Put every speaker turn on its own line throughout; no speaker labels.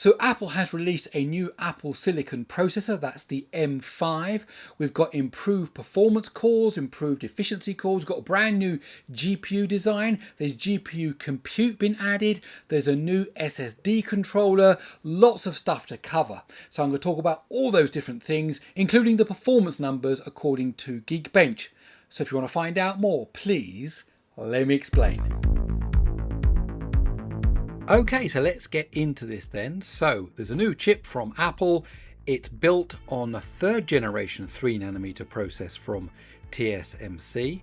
So Apple has released a new Apple Silicon processor, that's the M5. We've got improved performance cores, improved efficiency cores, we've got a brand new GPU design, there's GPU compute been added, there's a new SSD controller, lots of stuff to cover. So I'm going to talk about all those different things, including the performance numbers according to Geekbench. So if you want to find out more, please let me explain. Okay, so let's get into this then. So there's a new chip from Apple. It's built on a third generation 3nm process from TSMC.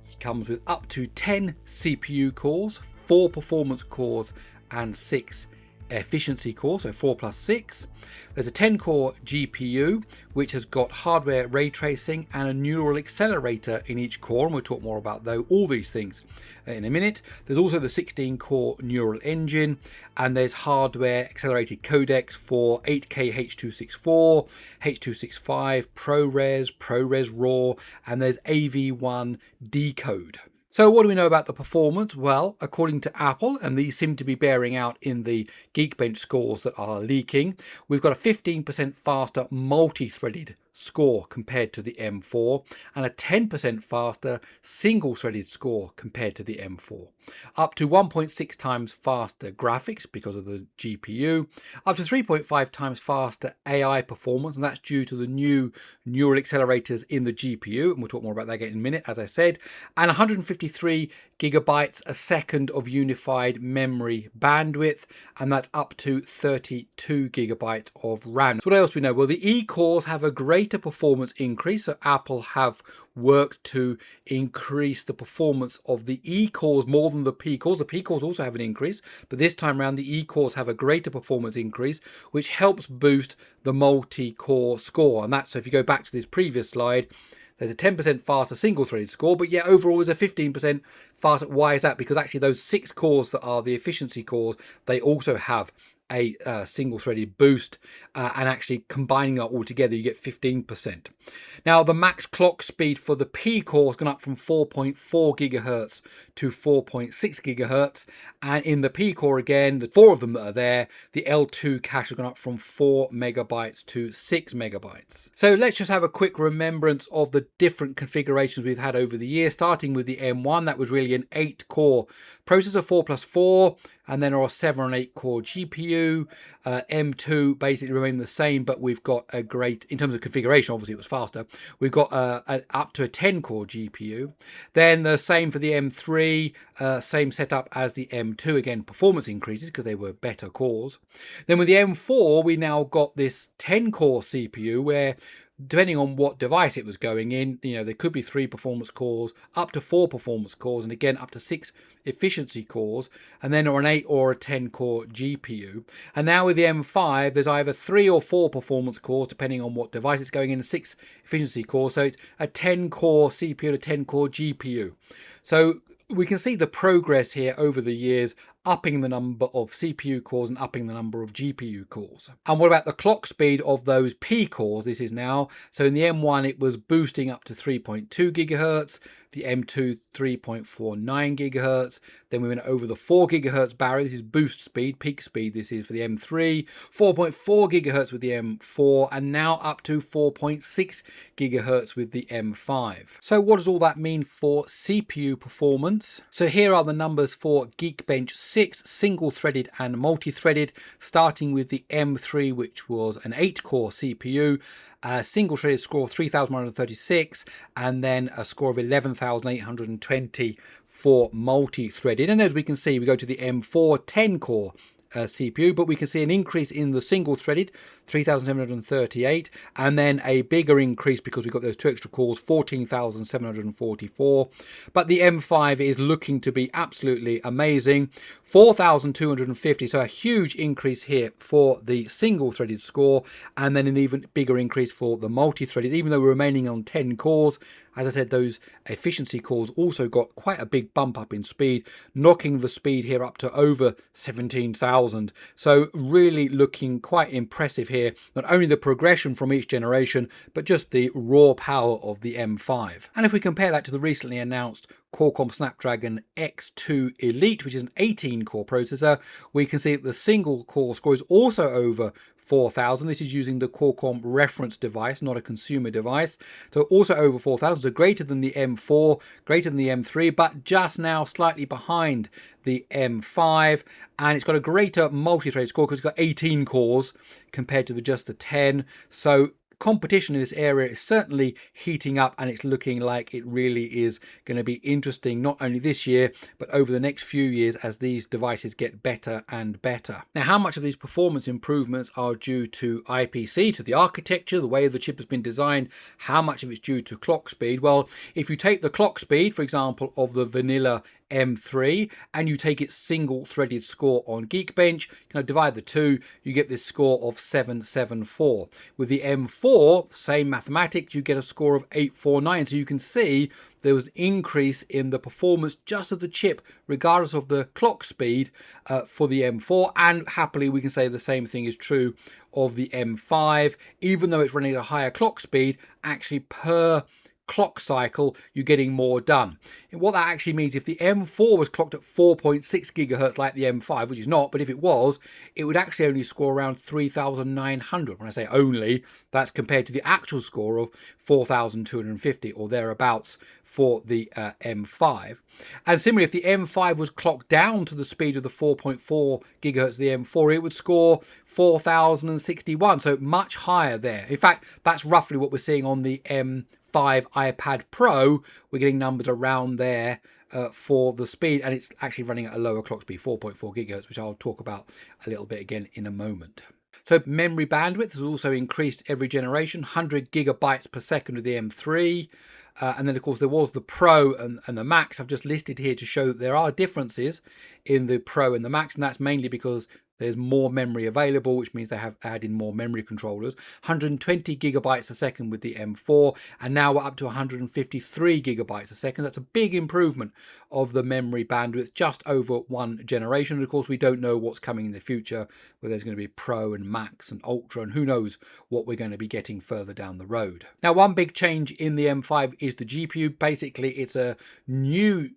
It comes with up to 10 CPU cores, 4 performance cores and 6 efficiency cores, so 4 plus 6. There's a 10-core GPU which has got hardware ray tracing and a neural accelerator in each core, and we'll talk more about all these things in a minute. There's also the 16-core neural engine, and there's hardware accelerated codecs for 8K H.264, H.265, ProRes RAW, and there's AV1 decode. So what do we know about the performance? Well, according to Apple, and these seem to be bearing out in the Geekbench scores that are leaking, we've got a 15% faster multi-threaded score compared to the M4 and a 10% faster single-threaded score compared to the M4. Up to 1.6 times faster graphics because of the GPU, up to 3.5 times faster AI performance, and that's due to the new neural accelerators in the GPU, and we'll talk more about that again in a minute, as I said, and 153 gigabytes a second of unified memory bandwidth, and that's up to 32 gigabytes of RAM. So what else do we know? Well, the E-cores have a greater performance increase, so Apple have worked to increase the performance of the E-cores more than the P-cores. The P-cores also have an increase, but this time around the E-cores have a greater performance increase, which helps boost the multi-core score. And that's, so if you go back to this previous slide, there's a 10% faster single-threaded score, but yet overall there's a 15% faster. Why is that? Because actually those 6 cores that are the efficiency cores, they also have a single-threaded boost, and actually combining it all together you get 15%. Now the max clock speed for the P core has gone up from 4.4 gigahertz to 4.6 gigahertz, and in the P core again, the 4 of them that are there, the L2 cache has gone up from 4 megabytes to 6 megabytes. So let's just have a quick remembrance of the different configurations we've had over the years, starting with the M1. That was really an 8-core processor, 4 plus 4, and then our 7 and 8 core GPU. M2 basically remained the same, but we've got a great, in terms of configuration, obviously it was faster, we've got up to a 10 core GPU. Then the same for the M3, same setup as the M2, again performance increases because they were better cores. Then with the M4 we now got this 10 core CPU where, depending on what device it was going in, you know, there could be 3 performance cores, up to 4 performance cores, and again up to 6 efficiency cores, and then an 8 or a 10 core GPU. And now with the M5 there's either 3 or 4 performance cores depending on what device it's going in, and 6 efficiency cores, so it's a 10 core CPU and a 10 core GPU. So we can see the progress here over the years, upping the number of CPU cores and upping the number of GPU cores. And what about the clock speed of those P cores? This is now, so in the M1 it was boosting up to 3.2 gigahertz, the M2 3.49 gigahertz, then we went over the 4 gigahertz barrier. This is boost speed, peak speed. This is for the M3, 4.4 gigahertz with the M4, and now up to 4.6 gigahertz with the M5. So what does all that mean for CPU performance? So here are the numbers for Geekbench 6 single-threaded and multi-threaded, starting with the M3, which was an 8-core CPU, a single-threaded score of 3,136, and then a score of 11,820 for multi-threaded. And as we can see, we go to the M4 10-core CPU, but we can see an increase in the single-threaded 3,738, and then a bigger increase because we've got those 2 extra cores, 14,744. But the M5 is looking to be absolutely amazing, 4,250, so a huge increase here for the single-threaded score, and then an even bigger increase for the multi-threaded, even though we're remaining on 10 cores. As I said, those efficiency cores also got quite a big bump up in speed, knocking the speed here up to over 17,000. So really looking quite impressive here, not only the progression from each generation, but just the raw power of the M5. And if we compare that to the recently announced Qualcomm Snapdragon X2 Elite, which is an 18-core processor. We can see that the single core score is also over 4,000. This is using the Qualcomm reference device, not a consumer device. So also over 4,000, so greater than the M4, greater than the M3, but just now slightly behind the M5. And it's got a greater multi-threaded score because it's got 18 cores compared to just the 10. So competition in this area is certainly heating up, and it's looking like it really is going to be interesting not only this year but over the next few years as these devices get better and better. Now, how much of these performance improvements are due to IPC, to the architecture, the way the chip has been designed? How much of it's due to clock speed? Well, if you take the clock speed, for example, of the vanilla M3 and you take its single threaded score on Geekbench, divide the two, you get this score of 774. With the M4, same mathematics, you get a score of 849. So you can see there was an increase in the performance just of the chip, regardless of the clock speed for the M4. And happily, we can say the same thing is true of the M5. Even though it's running at a higher clock speed, actually per clock cycle you're getting more done. And what that actually means, if the M4 was clocked at 4.6 gigahertz like the M5, which is not, but if it was, it would actually only score around 3,900. When I say only, that's compared to the actual score of 4,250 or thereabouts for the M5. And similarly, if the M5 was clocked down to the speed of the 4.4 gigahertz of the M4, it would score 4,061, so much higher there. In fact, that's roughly what we're seeing on the M5 iPad Pro. We're getting numbers around there for the speed, and it's actually running at a lower clock speed, 4.4 gigahertz, which I'll talk about a little bit again in a moment. So memory bandwidth has also increased every generation, 100 gigabytes per second with the M3. And then, of course, there was the Pro and the Max. I've just listed here to show that there are differences in the Pro and the Max, and that's mainly because there's more memory available, which means they have added more memory controllers. 120 gigabytes a second with the M4, and now we're up to 153 gigabytes a second. That's a big improvement of the memory bandwidth just over one generation. And of course, we don't know what's coming in the future, where there's going to be Pro and Max and Ultra, and who knows what we're going to be getting further down the road. Now, one big change in the M5 is the GPU. Basically, it's a new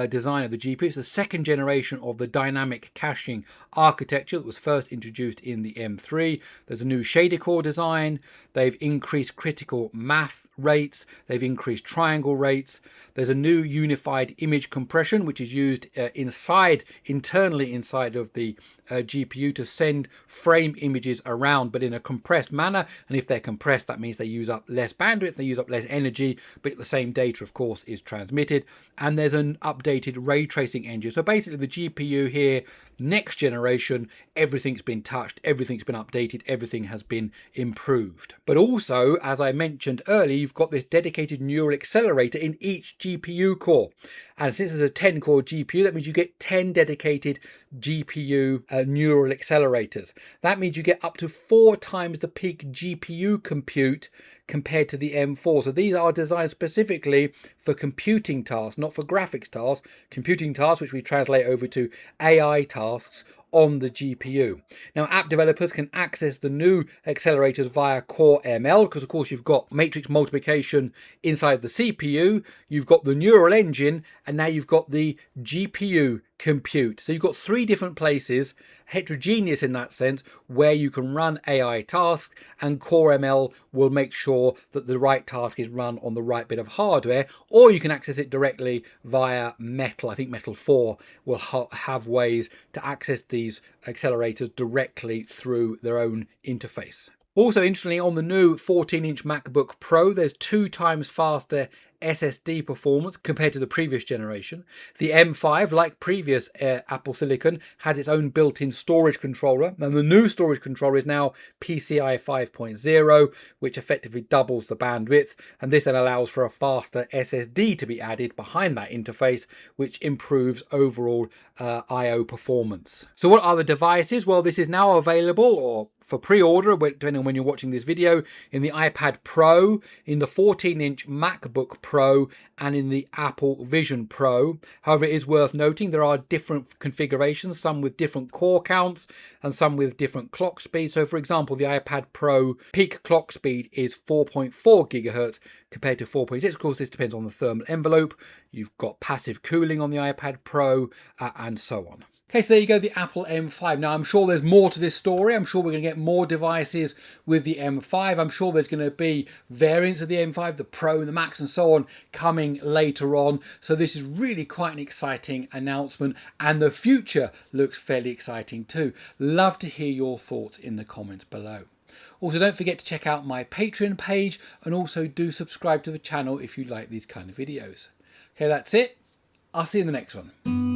design of the GPU. It's the second generation of the dynamic caching architecture that was first introduced in the M3. There's a new shader core design. They've increased critical math rates. They've increased triangle rates. There's a new unified image compression, which is used internally inside of the GPU to send frame images around, but in a compressed manner. And if they're compressed, that means they use up less bandwidth, they use up less energy, but the same data, of course, is transmitted. And there's an updated ray tracing engine. So basically, the GPU here, next generation, everything's been touched, everything's been updated, everything has been improved. But also, as I mentioned earlier, you've got this dedicated neural accelerator in each GPU core. And since there's a 10-core GPU, that means you get 10 dedicated GPU neural accelerators. That means you get up to 4 times the peak GPU compute compared to the M4. So these are designed specifically for computing tasks, not for graphics tasks. Computing tasks, which we translate over to AI tasks on the GPU. Now, app developers can access the new accelerators via Core ML, because of course you've got matrix multiplication inside the CPU, you've got the neural engine, and now you've got the GPU compute. So you've got 3 different places, heterogeneous in that sense, where you can run AI tasks, and Core ML will make sure that the right task is run on the right bit of hardware, or you can access it directly via Metal. I think Metal 4 will have ways to access these accelerators directly through their own interface. Also, interestingly, on the new 14-inch MacBook Pro, there's 2 times faster SSD performance compared to the previous generation. The M5, like previous Apple Silicon, has its own built-in storage controller, and the new storage controller is now PCIe 5.0, which effectively doubles the bandwidth, and this then allows for a faster SSD to be added behind that interface, which improves overall I/O performance. So what are the devices? Well, this is now available, or for pre-order, depending on when you're watching this video, in the iPad Pro, in the 14-inch MacBook Pro, and in the Apple Vision Pro. However, it is worth noting there are different configurations, some with different core counts and some with different clock speeds. So for example, the iPad Pro peak clock speed is 4.4 gigahertz compared to 4.6. Of course, this depends on the thermal envelope. You've got passive cooling on the iPad Pro and so on. Okay, so there you go, the Apple M5. Now, I'm sure there's more to this story. I'm sure we're going to get more devices with the M5. I'm sure there's going to be variants of the M5, the Pro, the Max, and so on coming later on. So this is really quite an exciting announcement, and the future looks fairly exciting too. Love to hear your thoughts in the comments below. Also, don't forget to check out my Patreon page, and also do subscribe to the channel if you like these kind of videos. Okay, that's it. I'll see you in the next one.